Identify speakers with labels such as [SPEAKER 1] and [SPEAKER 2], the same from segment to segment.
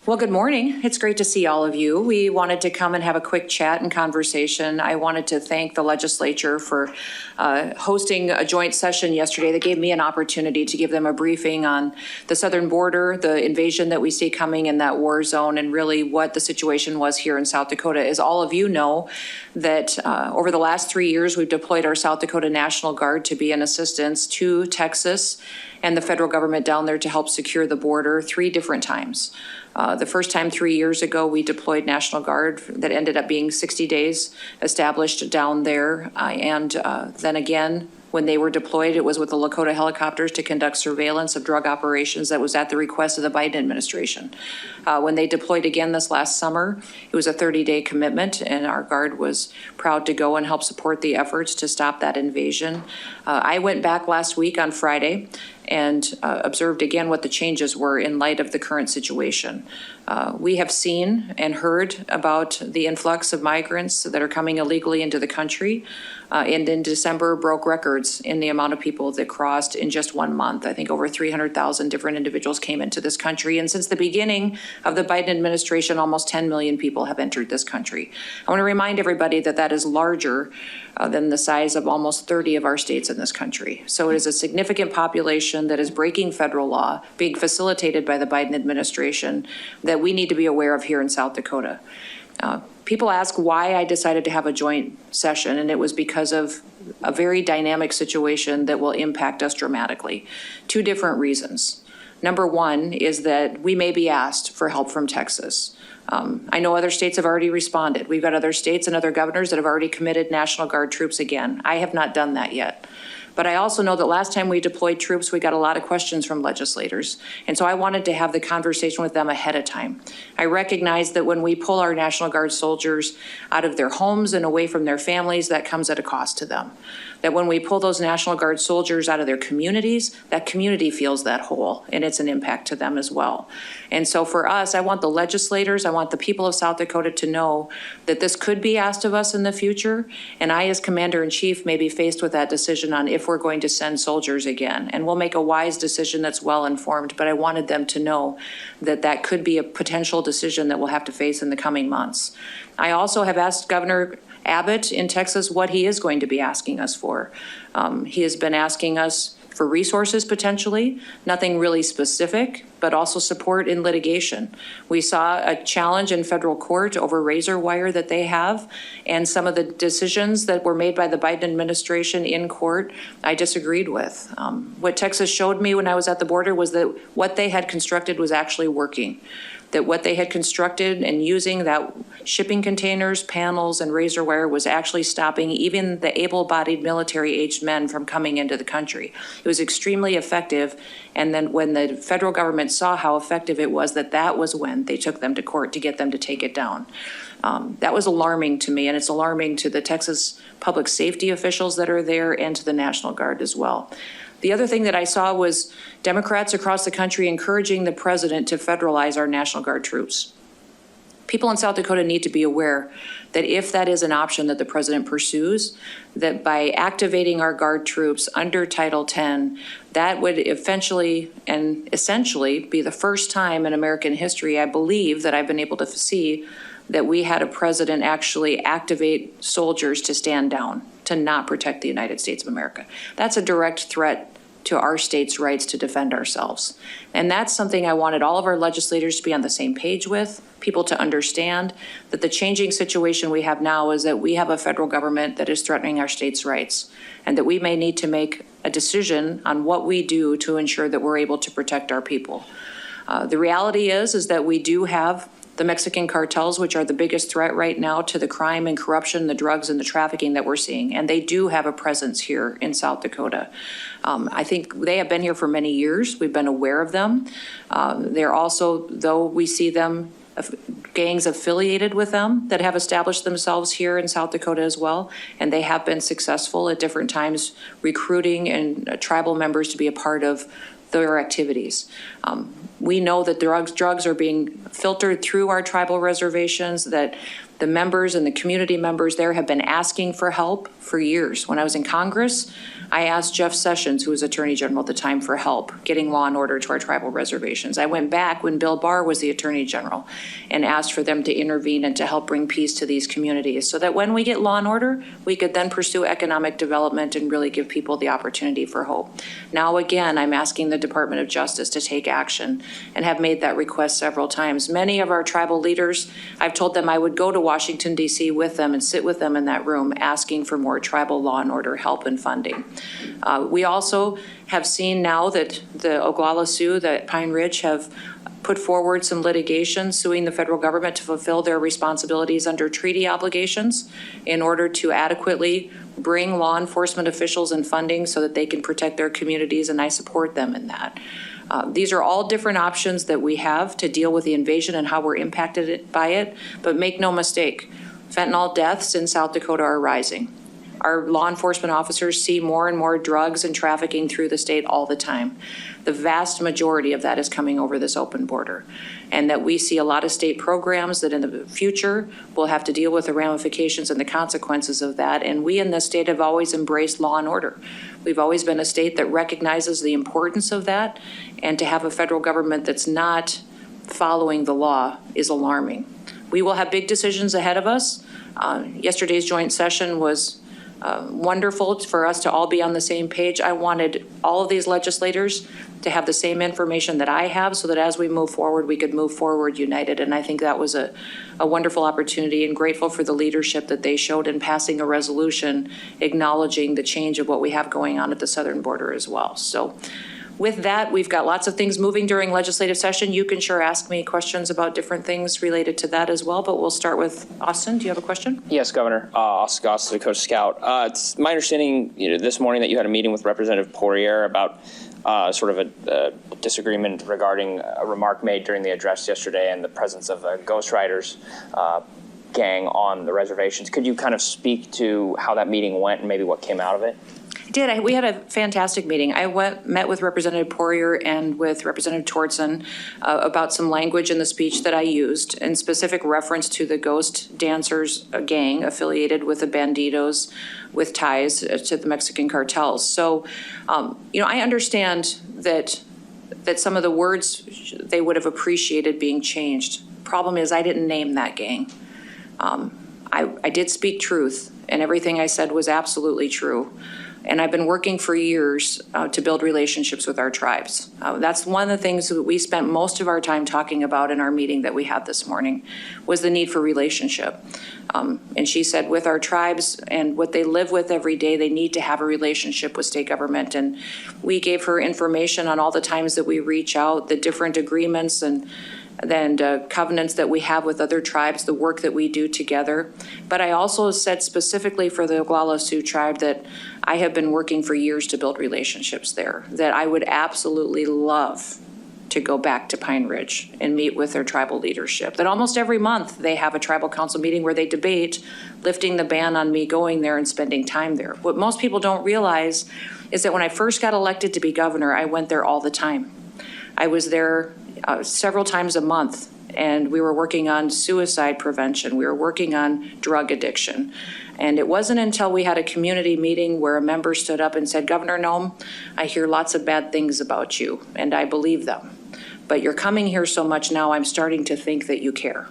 [SPEAKER 1] Well, good morning. It's great to see all of you. We wanted to come and have a quick chat and conversation. I wanted to thank the legislature for hosting a joint session yesterday that gave me an opportunity to give them a briefing on the southern border, the invasion that we see coming in that war zone, and really what the situation was here in South Dakota. As all of you know, that over the last 3 years, we've deployed our South Dakota National Guard to be an assistance to Texas and the federal government down there to help secure the border 3 different times. The first time 3 years ago, we deployed National Guard that ended up being 60 days established down there. Then again, when they were deployed, it was with the Lakota helicopters to conduct surveillance of drug operations that was at the request of the Biden administration. When they deployed again this last summer, it was a 30-day commitment, and our Guard was proud to go and help support the efforts to stop that invasion. I went back last week on Friday and observed again what the changes were in light of the current situation. We have seen and heard about the influx of migrants that are coming illegally into the country, and in December broke records in the amount of people that crossed in just 1 month. I think over 300,000 different individuals came into this country, and since the beginning of the Biden administration, almost 10 million people have entered this country. I want to remind everybody that that is larger than the size of almost 30 of our states in this country. So it is a significant population that is breaking federal law, being facilitated by the Biden administration, that we need to be aware of here in South Dakota. People ask why I decided to have a joint session, and it was because of a very dynamic situation that will impact us dramatically. 2 different reasons. Number 1 is that we may be asked for help from Texas. I know other states have already responded. We've got other states and other governors that have already committed National Guard troops again. I have not done that yet. But I also know that last time we deployed troops, we got a lot of questions from legislators. And so I wanted to have the conversation with them ahead of time. I recognize that when we pull our National Guard soldiers out of their homes and away from their families, that comes at a cost to them. That when we pull those National Guard soldiers out of their communities, that community feels that hole, and it's an impact to them as well. And so for us, I want the legislators, I want the people of South Dakota to know that this could be asked of us in the future, and I as Commander-in-Chief may be faced with that decision on if we're going to send soldiers again. And we'll make a wise decision that's well-informed, but I wanted them to know that that could be a potential decision that we'll have to face in the coming months. I also have asked Governor Abbott in Texas what he is going to be asking us for. He has been asking us for resources potentially, nothing really specific, but also support in litigation. We saw a challenge in federal court over razor wire that they have, and some of the decisions that were made by the Biden administration in court, I disagreed with. What Texas showed me when I was at the border was that what they had constructed was actually working. That what they had constructed and using that shipping containers, panels, and razor wire was actually stopping even the able-bodied military-aged men from coming into the country. It was extremely effective, and then when the federal government saw how effective it was, that was when they took them to court to get them to take it down. That was alarming to me, and it's alarming to the Texas public safety officials that are there and to the National Guard as well. The other thing that I saw was Democrats across the country encouraging the president to federalize our National Guard troops. People in South Dakota need to be aware that if that is an option that the president pursues, that by activating our Guard troops under Title 10, that would eventually and essentially be the first time in American history, I believe, that I've been able to see that we had a president actually activate soldiers to stand down, to not protect the United States of America. That's a direct threat to our state's rights to defend ourselves. And that's something I wanted all of our legislators to be on the same page with, people to understand that the changing situation we have now is that we have a federal government that is threatening our state's rights, and that we may need to make a decision on what we do to ensure that we're able to protect our people. The reality is that we do have the Mexican cartels, which are the biggest threat right now to the crime and corruption, the drugs and the trafficking that we're seeing. And they do have a presence here in South Dakota. I think they have been here for many years. We've been aware of them. They're also, though we see them, gangs affiliated with them that have established themselves here in South Dakota as well. And they have been successful at different times recruiting and tribal members to be a part of their activities. We know that drugs are being filtered through our tribal reservations, that The members and the community members there have been asking for help for years. When I was in Congress, I asked Jeff Sessions, who was Attorney General at the time, for help getting law and order to our tribal reservations. I went back when Bill Barr was the Attorney General and asked for them to intervene and to help bring peace to these communities so that when we get law and order, we could then pursue economic development and really give people the opportunity for hope. Now, again, I'm asking the Department of Justice to take action and have made that request several times. Many of our tribal leaders, I've told them I would go to Washington, D.C. with them and sit with them in that room asking for more tribal law and order help and funding. We also have seen now that the Oglala Sioux, that Pine Ridge, have put forward some litigation suing the federal government to fulfill their responsibilities under treaty obligations in order to adequately bring law enforcement officials and funding so that they can protect their communities, and I support them in that. These are all different options that we have to deal with the invasion and how we're impacted by it, but make no mistake, fentanyl deaths in South Dakota are rising. Our law enforcement officers see more and more drugs and trafficking through the state all the time. The vast majority of that is coming over this open border. And that we see a lot of state programs that in the future will have to deal with the ramifications and the consequences of that. And we in this state have always embraced law and order. We've always been a state that recognizes the importance of that, and to have a federal government that's not following the law is alarming. We will have big decisions ahead of us. Yesterday's joint session was wonderful for us to all be on the same page. I wanted all of these legislators to have the same information that I have so that as we move forward, we could move forward united. And I think that was a wonderful opportunity, and grateful for the leadership that they showed in passing a resolution acknowledging the change of what we have going on at the southern border as well. So with that, we've got lots of things moving during legislative session. You can sure ask me questions about different things related to that as well, but we'll start with Austin. Do you have a question?
[SPEAKER 2] Yes, Governor. Austin Goss, the Coach Scout. It's my understanding this morning that you had a meeting with Representative Poirier about sort of a disagreement regarding a remark made during the address yesterday and the presence of a Ghost Riders gang on the reservations. Could you kind of speak to how that meeting went and maybe what came out of it?
[SPEAKER 1] We had a fantastic meeting. I met with Representative Poirier and with Representative Tortzen about some language in the speech that I used in specific reference to the Ghost Dancers gang affiliated with the Banditos with ties to the Mexican cartels. So, I understand that some of the words they would have appreciated being changed. Problem is, I didn't name that gang. I did speak truth, and everything I said was absolutely true. And I've been working for years to build relationships with our tribes. That's one of the things that we spent most of our time talking about in our meeting that we had this morning, was the need for relationship. And she said with our tribes and what they live with every day, they need to have a relationship with state government. And we gave her information on all the times that we reach out, the different agreements and covenants that we have with other tribes, the work that we do together. But I also said specifically for the Oglala Sioux tribe that I have been working for years to build relationships there, that I would absolutely love to go back to Pine Ridge and meet with their tribal leadership, that almost every month they have a tribal council meeting where they debate lifting the ban on me going there and spending time there. What most people don't realize is that when I first got elected to be governor, I went there all the time. I was there several times a month, and we were working on suicide prevention. We were working on drug addiction. And it wasn't until we had a community meeting where a member stood up and said, Governor Noem, I hear lots of bad things about you, and I believe them. But you're coming here so much now, I'm starting to think that you care.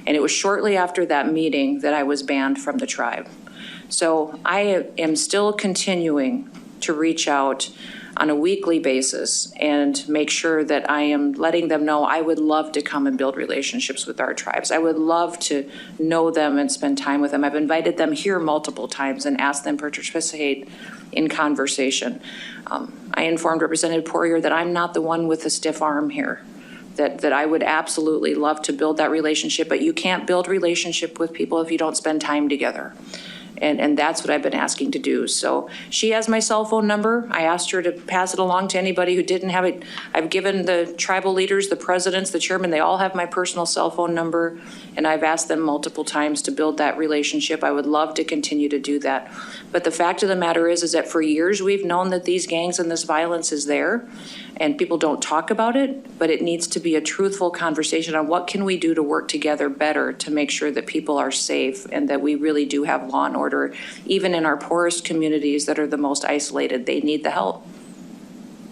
[SPEAKER 1] And it was shortly after that meeting that I was banned from the tribe. So I am still continuing to reach out on a weekly basis and make sure that I am letting them know I would love to come and build relationships with our tribes. I would love to know them and spend time with them. I've invited them here multiple times and asked them to participate in conversation. I informed Representative Poirier that I'm not the one with the stiff arm here, that I would absolutely love to build that relationship, but you can't build relationship with people if you don't spend time together. And that's what I've been asking to do. So she has my cell phone number. I asked her to pass it along to anybody who didn't have it. I've given the tribal leaders, the presidents, the chairman, they all have my personal cell phone number. And I've asked them multiple times to build that relationship. I would love to continue to do that. But the fact of the matter is that for years we've known that these gangs and this violence is there. And people don't talk about it, but it needs to be a truthful conversation on what can we do to work together better to make sure that people are safe and that we really do have law and order. Even in our poorest communities that are the most isolated, they need the help.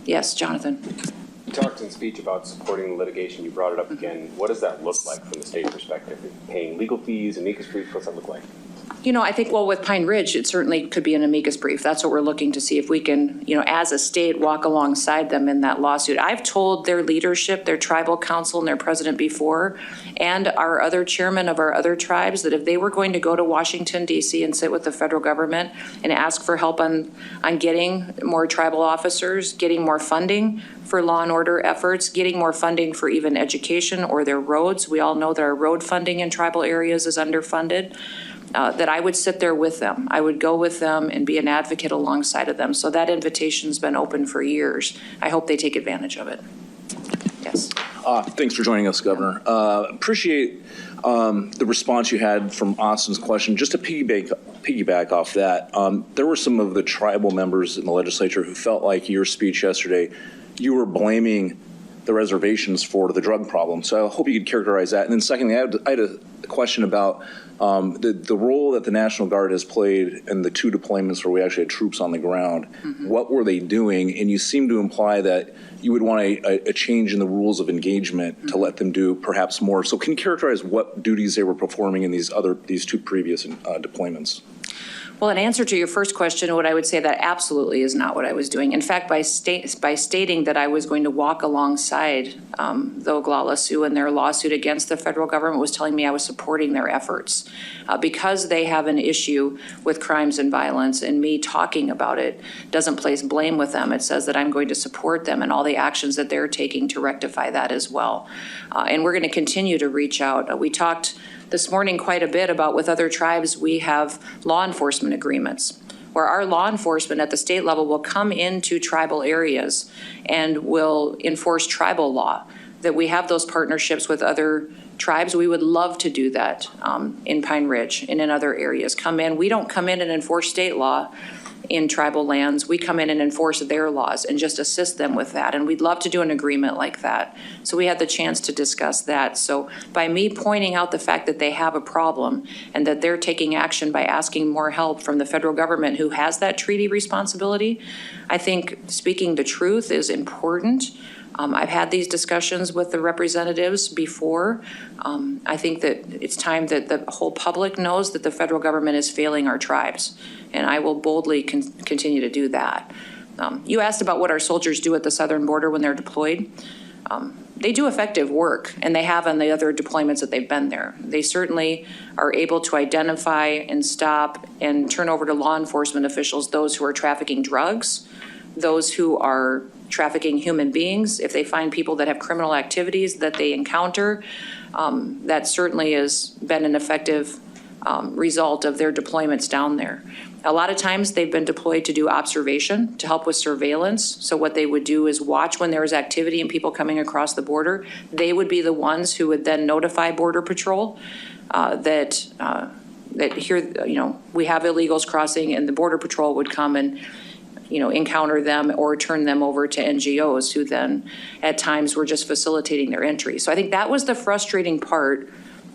[SPEAKER 1] Yes, Jonathan.
[SPEAKER 3] You talked in speech about supporting litigation. You brought it up again. What does that look like from the state perspective? Paying legal fees, amicus briefs, what's that look like?
[SPEAKER 1] You know, I think, well, with Pine Ridge, it certainly could be an amicus brief. That's what we're looking to see if we can, you know, as a state, walk alongside them in that lawsuit. I've told their leadership, their tribal council and their president before, and our other chairman of our other tribes, that if they were going to go to Washington, D.C. and sit with the federal government and ask for help on getting more tribal officers, getting more funding for law and order efforts, getting more funding for even education or their roads. We all know that our road funding in tribal areas is underfunded. That I would sit there with them. I would go with them and be an advocate alongside of them. So that invitation's been open for years. I hope they take advantage of it. Yes.
[SPEAKER 4] Thanks for joining us, Governor. Appreciate the response you had from Austin's question. Just to piggyback off that, there were some of the tribal members in the legislature who felt like your speech yesterday, you were blaming the reservations for the drug problem. So I hope you could characterize that. And then secondly, I had a question about the role that the National Guard has played in the 2 deployments where we actually had troops on the ground. Mm-hmm. What were they doing? And you seem to imply that you would want a change in the rules of engagement mm-hmm. to let them do perhaps more. So can you characterize what duties they were performing in these 2 previous deployments?
[SPEAKER 1] Well, in answer to your first question, what I would say that absolutely is not what I was doing. In fact, by stating that I was going to walk alongside the Oglala Sioux in their lawsuit against the federal government was telling me I was supporting their efforts. Because they have an issue with crimes and violence, and me talking about it doesn't place blame with them. It says that I'm going to support them and all the actions that they're taking to rectify that as well. And we're going to continue to reach out. We talked this morning quite a bit about with other tribes, we have law enforcement agreements where our law enforcement at the state level will come into tribal areas and will enforce tribal law, that we have those partnerships with other tribes. We would love to do that in Pine Ridge and in other areas. Come in, we don't come in and enforce state law in tribal lands. We come in and enforce their laws and just assist them with that. And we'd love to do an agreement like that. So we had the chance to discuss that. So by me pointing out the fact that they have a problem and that they're taking action by asking more help from the federal government who has that treaty responsibility, I think speaking the truth is important. I've had these discussions with the representatives before. I think that it's time that the whole public knows that the federal government is failing our tribes, and I will boldly continue to do that. You asked about what our soldiers do at the southern border when they're deployed. They do effective work, and they have on the other deployments that they've been there. They certainly are able to identify and stop and turn over to law enforcement officials those who are trafficking drugs, those who are trafficking human beings. If they find people that have criminal activities that they encounter, that certainly has been an effective result of their deployments down there. A lot of times they've been deployed to do observation, to help with surveillance. So what they would do is watch when there was activity and people coming across the border. They would be the ones who would then notify Border Patrol that here, you know, we have illegals crossing, and the Border Patrol would come and encounter them or turn them over to NGOs who then at times were just facilitating their entry. So I think that was the frustrating part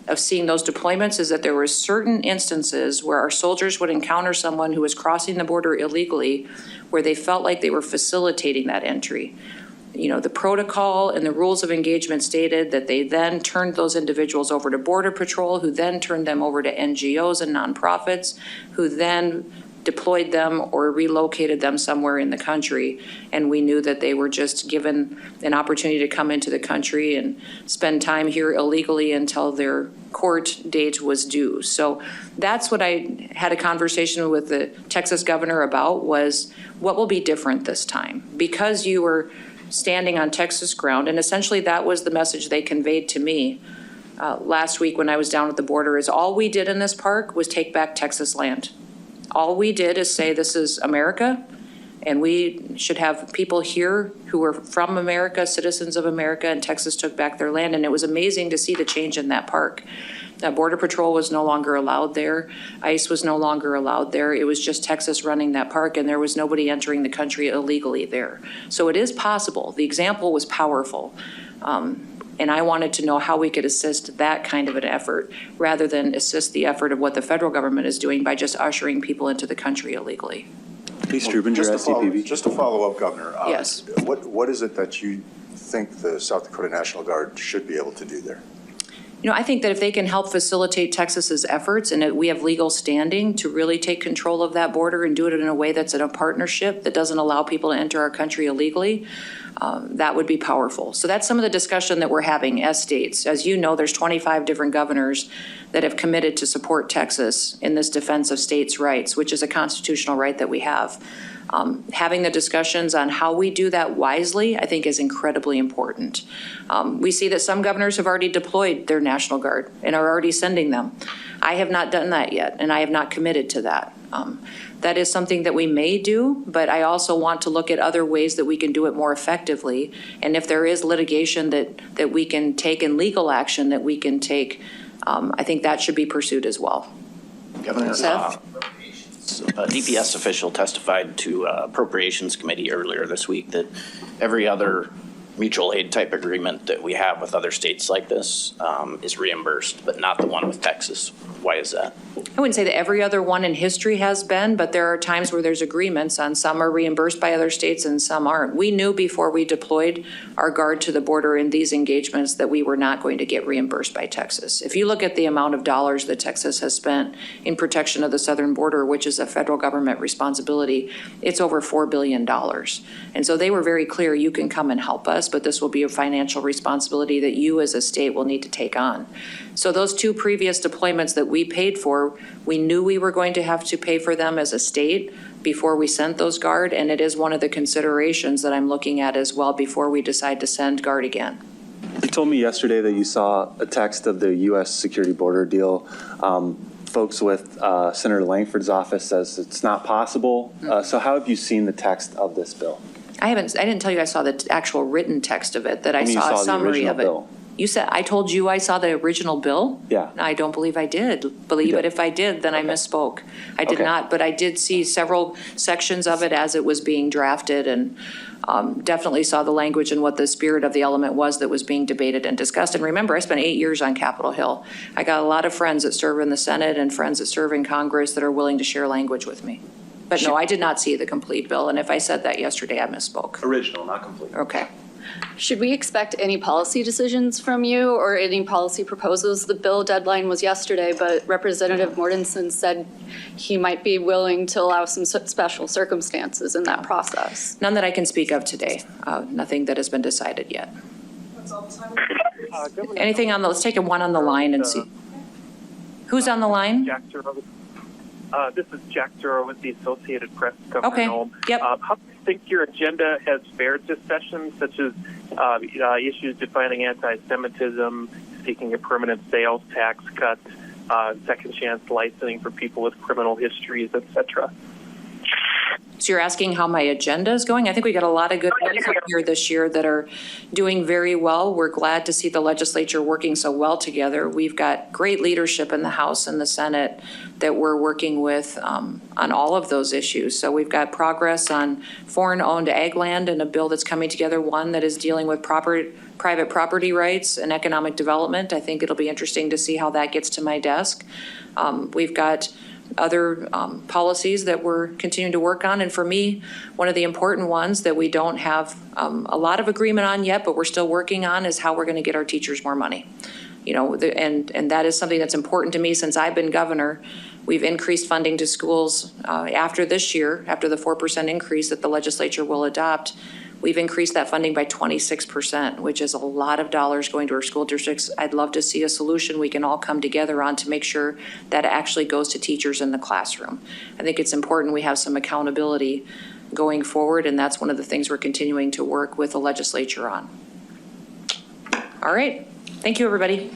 [SPEAKER 1] of seeing those deployments, is that there were certain instances where our soldiers would encounter someone who was crossing the border illegally where they felt like they were facilitating that entry. The protocol and the rules of engagement stated that they then turned those individuals over to Border Patrol, who then turned them over to NGOs and nonprofits, who then deployed them or relocated them somewhere in the country. And we knew that they were just given an opportunity to come into the country and spend time here illegally until their court date was due. So that's what I had a conversation with the Texas governor about, was what will be different this time? Because you were standing on Texas ground, and essentially that was the message they conveyed to me last week when I was down at the border, is all we did in this park was take back Texas land. All we did is say this is America, and we should have people here who are from America, citizens of America, and Texas took back their land. And it was amazing to see the change in that park. Border Patrol was no longer allowed there. ICE was no longer allowed there. It was just Texas running that park, and there was nobody entering the country illegally there. So it is possible. The example was powerful. And I wanted to know how we could assist that kind of an effort rather than assist the effort of what the federal government is doing by just ushering people into the country illegally.
[SPEAKER 5] Lee Strubinger, SCPB.
[SPEAKER 6] Just to follow up, Governor.
[SPEAKER 1] Yes.
[SPEAKER 6] What is it that you think the South Dakota National Guard should be able to do there?
[SPEAKER 1] You know, I think that if they can help facilitate Texas's efforts and we have legal standing to really take control of that border and do it in a way that's in a partnership that doesn't allow people to enter our country illegally, that would be powerful. So that's some of the discussion that we're having as states. As you know, there's 25 different governors that have committed to support Texas in this defense of states' rights, which is a constitutional right that we have. Having the discussions on how we do that wisely, I think, is incredibly important. We see that some governors have already deployed their National Guard and are already sending them. I have not done that yet, and I have not committed to that. That is something that we may do, but I also want to look at other ways that we can do it more effectively. And if there is litigation that we can take and legal action that we can take, I think that should be pursued as well.
[SPEAKER 7] Governor,
[SPEAKER 1] Seth?
[SPEAKER 7] a DPS official testified to Appropriations Committee earlier this week that every other mutual aid type agreement that we have with other states like this is reimbursed, but not the one with Texas. Why is that?
[SPEAKER 1] I wouldn't say that every other one in history has been, but there are times where there's agreements on some are reimbursed by other states and some aren't. We knew before we deployed our guard to the border in these engagements that we were not going to get reimbursed by Texas. If you look at the amount of dollars that Texas has spent in protection of the southern border, which is a federal government responsibility, it's over $4 billion. And so they were very clear, you can come and help us, but this will be a financial responsibility that you as a state will need to take on. So those two previous deployments that we paid for, we knew we were going to have to pay for them as a state before we sent those guard, and it is one of the considerations that I'm looking at as well before we decide to send guard again.
[SPEAKER 5] You told me yesterday that you saw a text of the U.S. security border deal. Folks with Senator Langford's office says it's not possible. So how have you seen the text of this bill?
[SPEAKER 1] I didn't tell you I saw the actual written text of it, that I
[SPEAKER 5] You
[SPEAKER 1] saw a
[SPEAKER 5] the
[SPEAKER 1] summary
[SPEAKER 5] original
[SPEAKER 1] of it.
[SPEAKER 5] bill.
[SPEAKER 1] You said, I told you I saw the original bill?
[SPEAKER 5] Yeah.
[SPEAKER 1] I don't believe I did. Believe it if I did, then I misspoke. I did
[SPEAKER 5] Okay.
[SPEAKER 1] not, but I did see several sections of it as it was being drafted, and definitely saw the language and what the spirit of the element was that was being debated and discussed. And remember, I spent 8 years on Capitol Hill. I got a lot of friends that serve in the Senate and friends that serve in Congress that are willing to share language with me. But no, I did not see the complete bill, and if I said that yesterday, I misspoke.
[SPEAKER 5] Original, not complete.
[SPEAKER 1] Okay.
[SPEAKER 8] Should we expect any policy decisions from you or any policy proposals? The bill deadline was yesterday, but Representative Mortensen said he might be willing to allow some special circumstances in that process.
[SPEAKER 1] None that I can speak of today. Nothing that has been decided yet. Anything on the, let's take one on the line and see. Who's on the line?
[SPEAKER 9] Jack Zero. This is Jack Zero with the Associated Press. Governor
[SPEAKER 1] Okay.
[SPEAKER 9] Noem.
[SPEAKER 1] Yep.
[SPEAKER 9] How do you think your agenda has fared this session, such as issues defining anti-Semitism, seeking a permanent sales tax cut, second chance licensing for people with criminal histories, et cetera?
[SPEAKER 1] So you're asking how my agenda is going? I think we got a lot of good ones up here this year that are doing very well. We're glad to see the legislature working so well together. We've got great leadership in the House and the Senate that we're working with on all of those issues. So we've got progress on foreign-owned ag land and a bill that's coming together, one that is dealing with private property rights and economic development. I think it'll be interesting to see how that gets to my desk. We've got other policies that we're continuing to work on. And for me, one of the important ones that we don't have a lot of agreement on yet, but we're still working on, is how we're going to get our teachers more money. You know, and that is something that's important to me since I've been governor. We've increased funding to schools after this year, after the 4% increase that the legislature will adopt. We've increased that funding by 26%, which is a lot of dollars going to our school districts. I'd love to see a solution we can all come together on to make sure that actually goes to teachers in the classroom. I think it's important we have some accountability going forward, and that's one of the things we're continuing to work with the legislature on. All right. Thank you, everybody.